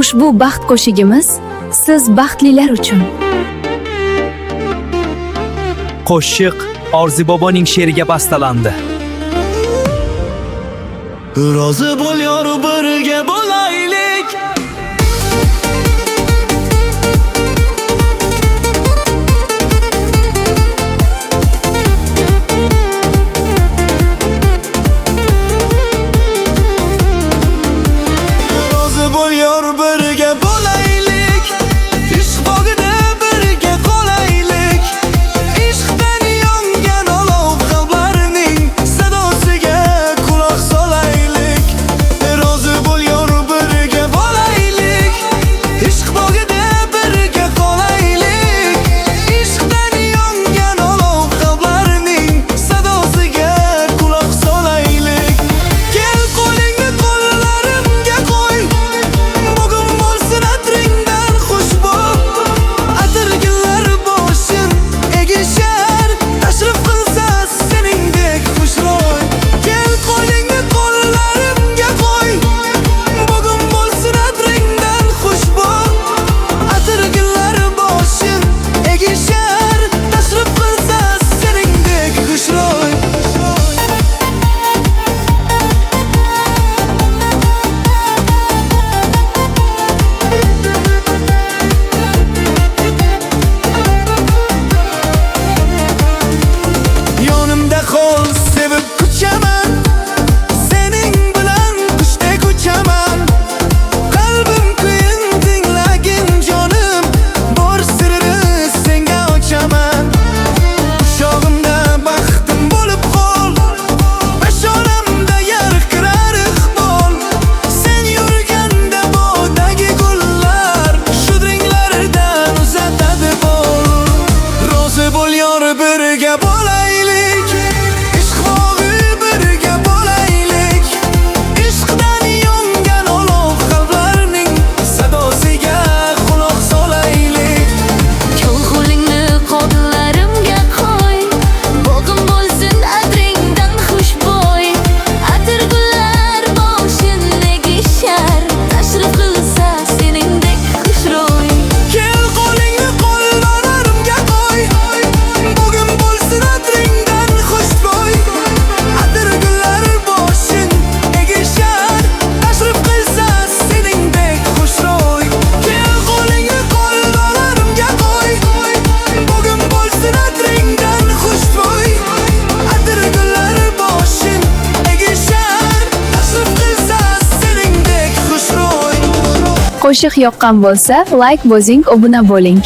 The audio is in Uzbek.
Ushbu baxt qo'shigimiz siz baxtlilar uchun. Qo'shiq Orzi boboning she'riga bastalandi. Rozi bo'l yor, birga bo'laylik. Rozi bo'l yor, birga bo'laylik. Ishq bog'ida birga qolaylik. Ishqdan yongan olov qalblarning sadosiga quloq solaylik. Rozi bo'l yor, birga bo'laylik. Ishq bog'ida birga qolaylik. Ishqdan yongan olov qalblarning sadosiga quloq solaylik. Kel qo'lingni qo'llarimga qo'y. Bugun bo'lsin atringdan xushbo. Atirgullar boshing egishar. Tashrif qilsa seningdek xushro'y. Kel qo'lingni qo'llarimga qo'y. Bugun bo'lsin atringdan xushbo. Atirgullar boshing egishar. Tashrif qilsa seningdek xushro'y. Yonimda qol, sevib kuchaman. Sening bilan qushdek uchaman. Qalbim qiyin tinglagin jonim. Bor sirni senga ochaman. Qushog'imda baxtim bo'lib qol. Peshonamda yarqirar iqbol. Sen yurganda bog'dagi gullar shudringlardan uzatadi bol. Rozi bo'l yor, birga bo'laylik. Ishq bog'i birga bo'laylik. Ishqdan yongan olov qalblarning sadosiga quloq solaylik. Kel qo'lingni qo'llarimga qo'y. Bugun bo'lsin atringdan xushbo'y. Atirgullar boshing egishar. Tashrif qilsa seningdek xushro'y. Kel qo'lingni qo'llarimga qo'y. Bugun bo'lsin atringdan xushbo'y. Atirgullar boshing egishar. Tashrif qilsa seningdek xushro'y. Kel qo'lingni qo'llarimga qo'y. Bugun bo'lsin atringdan xushbo'y. Atirgullar boshing egishar. Tashrif qilsa seningdek xushro'y. Qo'shiq yoqqan bo'lsa, like bosing, obuna bo'ling.